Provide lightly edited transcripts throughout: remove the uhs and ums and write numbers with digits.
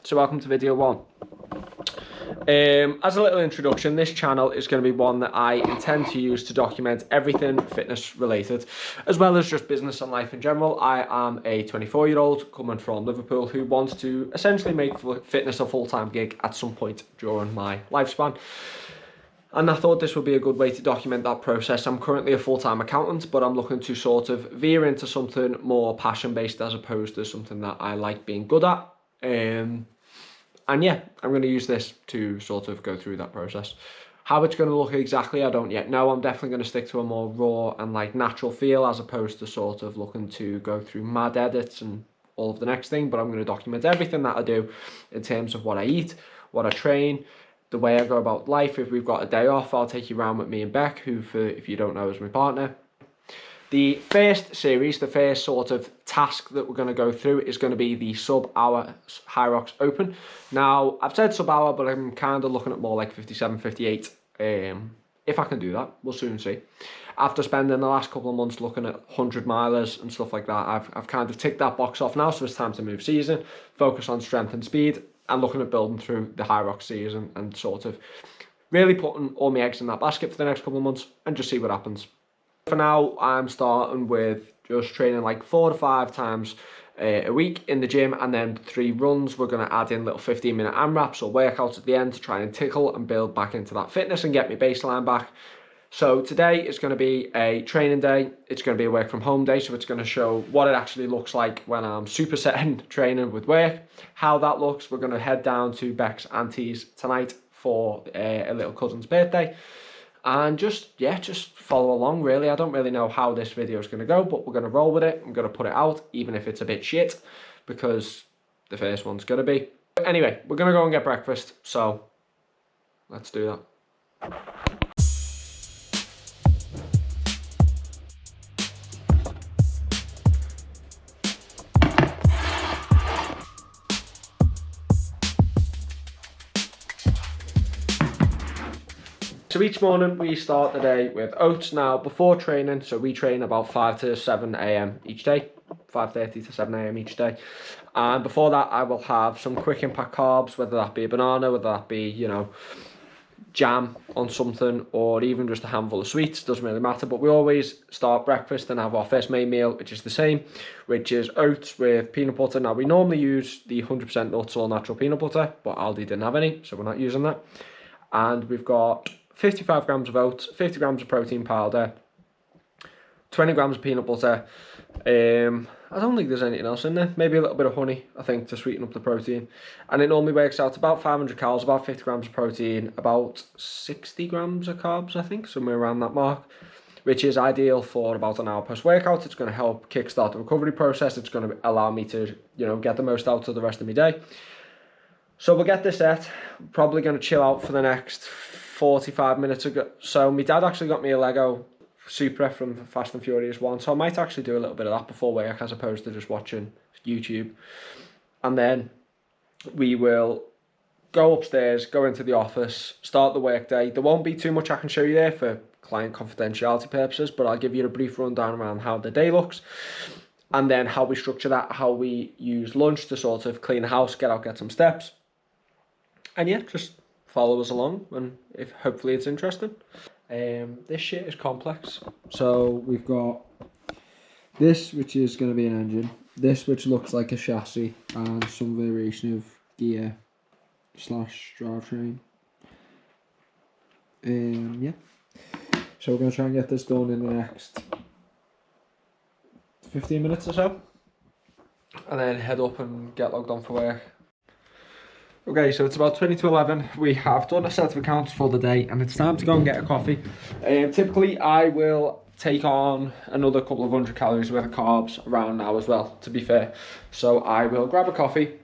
So welcome to video one. As a little introduction, this channel is going to be one that I intend to use to document everything fitness related, as well as just business and life in general. I am a 24-year-old coming from Liverpool who wants to essentially make fitness a full-time gig at some point during my lifespan. And I thought this would be a good way to document that process. I'm currently a full-time accountant, but I'm looking to sort of veer into something more passion-based as opposed to something that I like being good at. And yeah, I'm going to use this to sort of go through that process. How it's going to look exactly, I don't yet know. I'm definitely going to stick to a more raw and like natural feel as opposed to sort of looking to go through mad edits and all of the next thing. But I'm going to document everything that I do in terms of what I eat, what I train, the way I go about life. If we've got a day off, I'll take you around with me and Beck, who, if you don't know, is my partner. The first series, the first sort of task that we're going to go through is going to be the sub-hour Hyrox Open. Now, I've said sub-hour, but I'm kind of looking at more like 57, 58. If I can do that, we'll soon see. After spending the last couple of months looking at 100 milers and stuff like that, I've kind of ticked that box off now, so it's time to move season, focus on strength and speed, and looking at building through the Hyrox season and sort of really putting all my eggs in that basket for the next couple of months and just see what happens. For now, I'm starting with just training like 4 to 5 times a week in the gym, and then 3 runs. We're going to add in little 15-minute AMRAPs or workouts at the end to try and tickle and build back into that fitness and get my baseline back. So today is going to be a training day. It's going to be a work from home day, so it's going to show what it actually looks like when I'm supersetting training with work, how that looks. We're going to head down to Beck's auntie's tonight for a little cousin's birthday. And just follow along, really. I don't really know how this video is going to go, but we're going to roll with it. I'm going to put it out, even if it's a bit shit, because the first one's going to be. But anyway, we're going to go and get breakfast, so let's do that. So each morning we start the day with oats. Now before training, so we train about 5 to 7 a.m. each day, 5:30 to 7 a.m. each day. And before that I will have some quick impact carbs, whether that be a banana, whether that be, you know, jam on something, or even just a handful of sweets, doesn't really matter. But we always start breakfast and have our first main meal, which is the same, which is oats with peanut butter. Now we normally use the 100% nuts or natural peanut butter, but Aldi didn't have any, so we're not using that. And we've got 55 grams of oats, 50 grams of protein powder, 20 grams of peanut butter. I don't think there's anything else in there. Maybe a little bit of honey, I think, to sweeten up the protein. And it normally works out about 500 calories, about 50 grams of protein, about 60 grams of carbs, I think, somewhere around that mark, which is ideal for about an hour post-workout. It's going to help kickstart the recovery process. It's going to allow me to, you know, get the most out of the rest of my day. So we'll get this set. Probably going to chill out for the next 45 minutes ago. So my dad actually got me a Lego Supra from Fast and Furious 1, so I might actually do a little bit of that before work as opposed to just watching YouTube. And then we will go upstairs, go into the office, start the work day. There won't be too much I can show you there for client confidentiality purposes, but I'll give you a brief rundown around how the day looks and then how we structure that, how we use lunch to sort of clean the house, get out, get some steps. And yeah, just follow us along, and if hopefully it's interesting. This shit is complex. So we've got this, which is going to be an engine, this which looks like a chassis, and some variation of gear slash drivetrain. Yeah. So we're going to try and get this done in the next 15 minutes or so. And then head up and get logged on for work. Okay, so it's about 20 to 11. We have done a set of accounts for the day and it's time to go and get a coffee. Typically I will take on another couple of 100 calories worth of carbs around now as well, to be fair. So I will grab a coffee,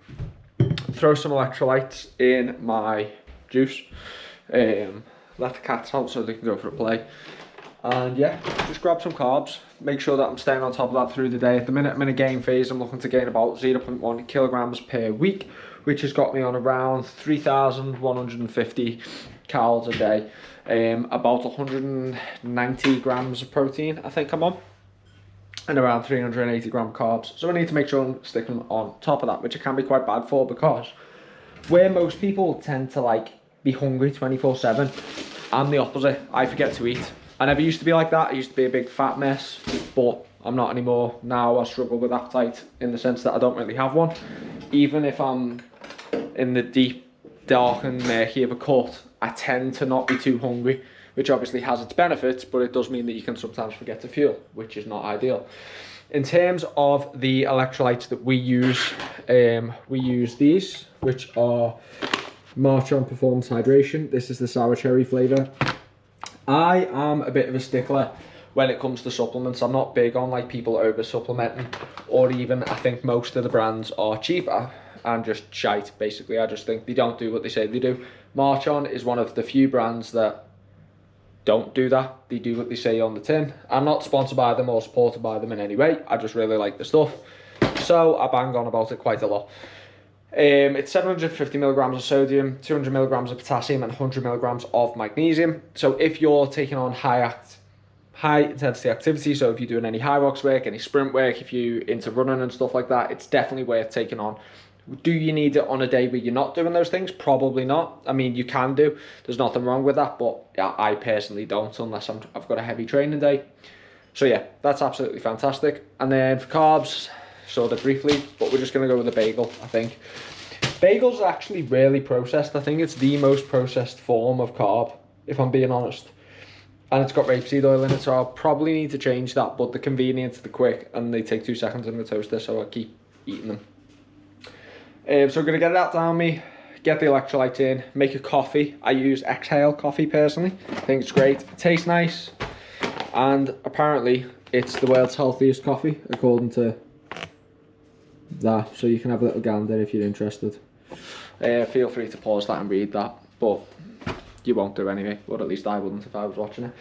throw some electrolytes in my juice, let the cats out so they can go for a play. And yeah, just grab some carbs, make sure that I'm staying on top of that through the day. At the minute I'm in a gain phase, I'm looking to gain about 0.1 kilograms per week, which has got me on around 3,150 calories a day. About 190 grams of protein I think I'm on, and around 380 gram carbs. So I need to make sure I'm sticking on top of that, which it can be quite bad for, because where most people tend to like be hungry 24/7, I'm the opposite. I forget to eat. I never used to be like that. I used to be a big fat mess, but I'm not anymore. Now I struggle with appetite in the sense that I don't really have one. Even if I'm in the deep, dark and murky of a cut, I tend to not be too hungry, which obviously has its benefits, but it does mean that you can sometimes forget to fuel, which is not ideal. In terms of the electrolytes that we use these, which are March On Performance Hydration. This is the sour cherry flavour. I am a bit of a stickler when it comes to supplements. I'm not big on like people over supplementing, or even I think most of the brands are cheaper and just shite basically. I just think they don't do what they say they do. March On is one of the few brands that don't do that. They do what they say on the tin. I'm not sponsored by them or supported by them in any way. I just really like the stuff, so I bang on about it quite a lot. It's 750 milligrams of sodium, 200 milligrams of potassium, and 100 milligrams of magnesium. So if you're taking on high intensity activity, so if you're doing any high rocks work, any sprint work, if you're into running and stuff like that, it's definitely worth taking on. Do you need it on a day where you're not doing those things? Probably not. I mean, you can do. There's nothing wrong with that, but yeah, I personally don't unless I've got a heavy training day. So yeah, that's absolutely fantastic. And then for carbs, sort of briefly, but we're just going to go with a bagel, I think. Bagels are actually really processed. I think it's the most processed form of carb, if I'm being honest. And it's got rapeseed oil in it, so I'll probably need to change that, but the convenience, the quick, and they take 2 seconds in the toaster, so I keep eating them. So I'm going to get that down me, get the electrolytes in, make a coffee. I use Exhale coffee personally. I think it's great. It tastes nice. And apparently it's the world's healthiest coffee, according to that, so you can have a little gander if you're interested. Feel free to pause that and read that, but you won't do anyway, or at least I wouldn't if I was watching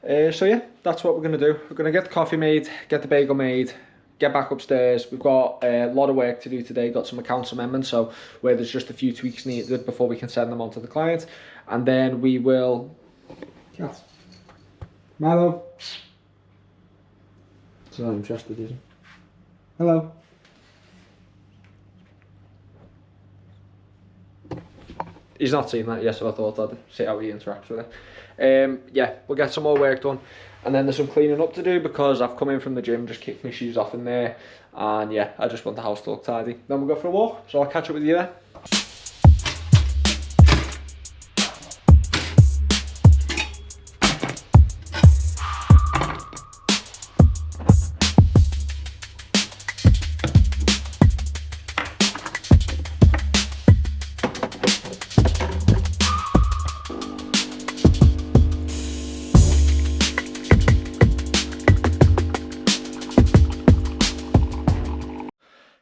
it. So yeah, that's what we're going to do. We're going to get the coffee made, get the bagel made, get back upstairs. We've got a lot of work to do today, got some accounts amendments, so where there's just a few tweaks needed before we can send them on to the client, and then we will... Cat. Milo. It's not interested, is he? Hello. He's not seen that yet, so I thought I'd see how he interacts with it. Yeah, we'll get some more work done, and then there's some cleaning up to do because I've come in from the gym, just kicked my shoes off in there, and yeah, I just want the house to look tidy. Then we'll go for a walk, so I'll catch up with you there.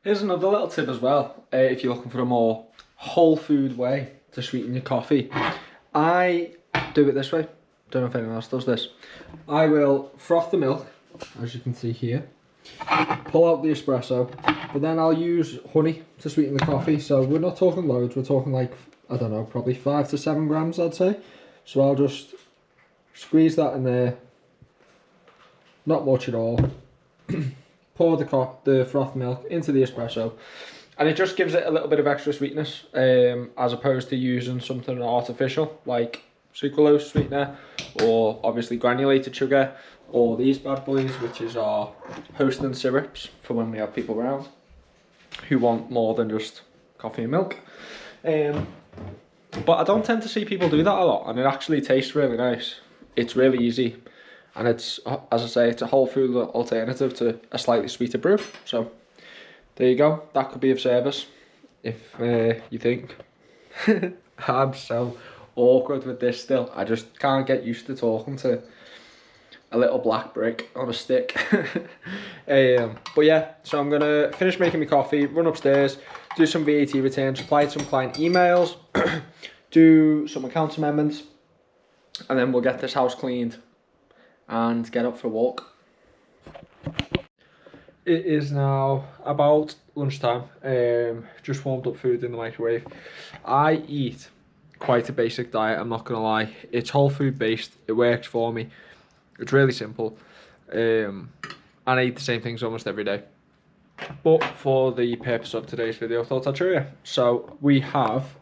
Here's another little tip as well, if you're looking for a more whole food way to sweeten your coffee. I do it this way, don't know if anyone else does this. I will froth the milk, as you can see here, pull out the espresso, but then I'll use honey to sweeten the coffee. So we're not talking loads, we're talking like, I don't know, probably 5 to 7 grams I'd say. So I'll just squeeze that in there, not much at all. Pour the froth milk into the espresso, and it just gives it a little bit of extra sweetness, as opposed to using something artificial like sucralose sweetener, or obviously granulated sugar, or these bad boys, which is our Hostin syrups for when we have people around who want more than just coffee and milk. But I don't tend to see people do that a lot, and it actually tastes really nice. It's really easy, and it's, as I say, it's a whole food alternative to a slightly sweeter brew. So there you go. That could be of service if you think. I'm so awkward with this still. I just can't get used to talking to a little black brick on a stick. But yeah, so I'm gonna finish making my coffee, run upstairs, do some VAT returns, reply to some client emails, do some account amendments, and then we'll get this house cleaned and get up for a walk. It is now about lunchtime. Just warmed up food in the microwave. I eat quite a basic diet, I'm not gonna lie. It's whole food based, it works for me. It's really simple, and I eat the same things almost every day. But for the purpose of today's video, I thought I'd show you. So we have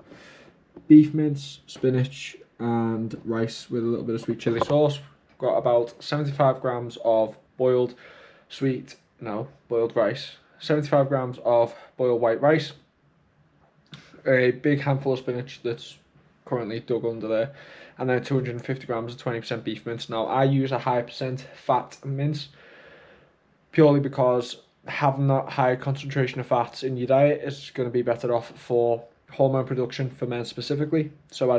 beef mince, spinach, and rice with a little bit of sweet chili sauce. Got about 75 grams of boiled rice. 75 grams of boiled white rice. A big handful of spinach that's currently dug under there, and then 250 grams of 20% beef mince. Now I use a high percent fat mince purely because having that high concentration of fats in your diet is going to be better off for hormone production for men specifically. So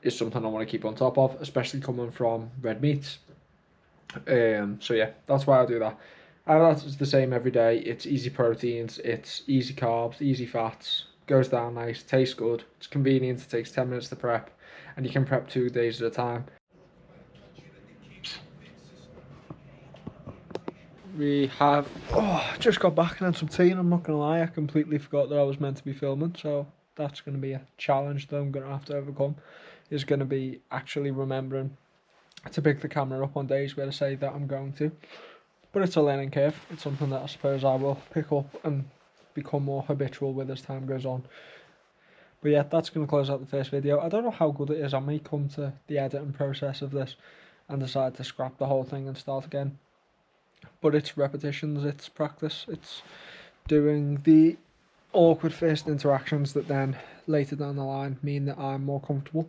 it's something I want to keep on top of, especially coming from red meats. So yeah, that's why I do that. And that's the same every day. It's easy proteins, it's easy carbs, easy fats, goes down nice, tastes good, it's convenient, it takes 10 minutes to prep, and you can prep 2 days at a time. We have just got back and had some tea, and I'm not gonna lie, I completely forgot that I was meant to be filming, so that's gonna be a challenge that I'm gonna have to overcome, is gonna be actually remembering to pick the camera up on days where I say that I'm going to. But it's a learning curve. It's something that I suppose I will pick up and become more habitual with as time goes on. But yeah, that's going to close out the first video. I don't know how good it is. I may come to the editing process of this and decide to scrap the whole thing and start again. But it's repetitions, it's practice, it's doing the awkward first interactions that then later down the line mean that I'm more comfortable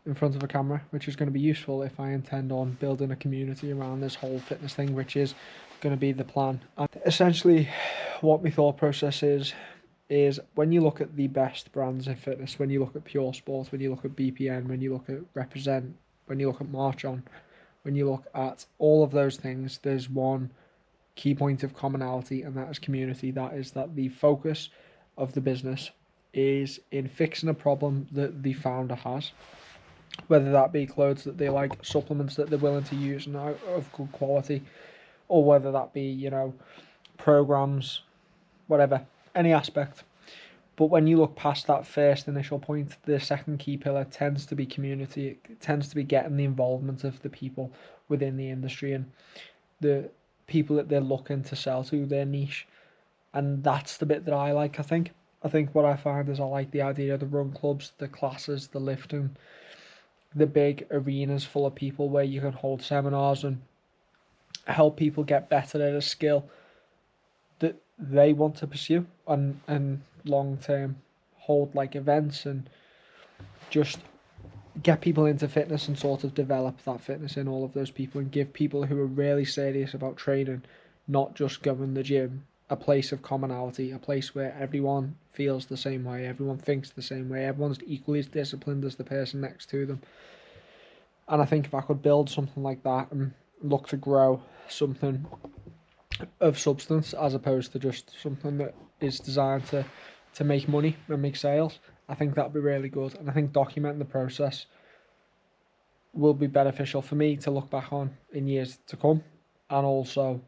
in front of a camera, which is going to be useful if I intend on building a community around this whole fitness thing, which is going to be the plan. And essentially what my thought process is when you look at the best brands in fitness, when you look at Pure Sport, when you look at BPN, when you look at Represent, when you look at March On, when you look at all of those things, there's one key point of commonality, and that is community. That is that the focus of the business is in fixing a problem that the founder has, whether that be clothes that they like, supplements that they're willing to use and are of good quality, or whether that be, you know, programs, whatever, any aspect. But when you look past that first initial point, the second key pillar tends to be community. It tends to be getting the involvement of the people within the industry and the people that they're looking to sell to, their niche. And that's the bit that I like, I think. I think what I find is I like the idea of the run clubs, the classes, the lifting, the big arenas full of people where you can hold seminars and help people get better at a skill that they want to pursue, and long term hold like events and just get people into fitness and sort of develop that fitness in all of those people, and give people who are really serious about training, not just going to the gym, a place of commonality, a place where everyone feels the same way, everyone thinks the same way, everyone's equally as disciplined as the person next to them. And I think if I could build something like that and look to grow something of substance as opposed to just something that is designed to make money and make sales, I think that'd be really good. And I think documenting the process will be beneficial for me to look back on in years to come, and also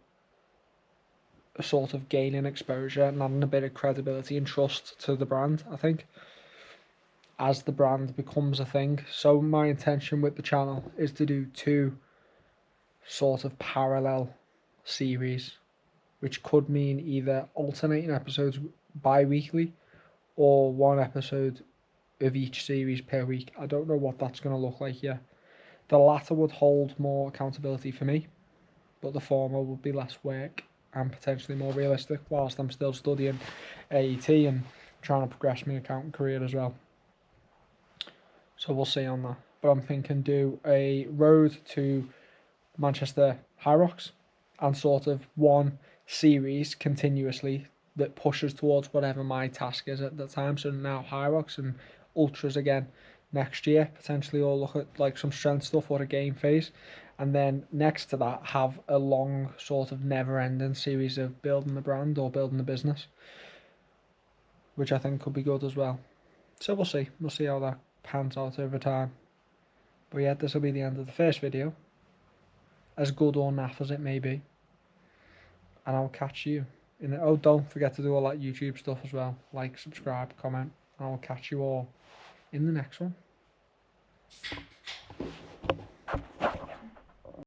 a sort of gaining exposure and adding a bit of credibility and trust to the brand, I think, as the brand becomes a thing. So my intention with the channel is to do 2 sort of parallel series, which could mean either alternating episodes bi-weekly or 1 episode of each series per week. I don't know what that's going to look like yet. The latter would hold more accountability for me, but the former would be less work and potentially more realistic, whilst I'm still studying AET and trying to progress my accounting career as well. So we'll see on that. But I'm thinking do a road to Manchester High Rocks and sort of one series continuously that pushes towards whatever my task is at the time. So now High Rocks and Ultras again next year, potentially, or look at like some strength stuff or a game phase. And then next to that, have a long sort of never ending series of building the brand or building the business, which I think could be good as well. So we'll see. We'll see how that pans out over time. But yeah, this will be the end of the first video, as good or naff as it may be. And I'll catch you in the... Oh, don't forget to do all that YouTube stuff as well. Like, subscribe, comment. And I'll catch you all in the next one.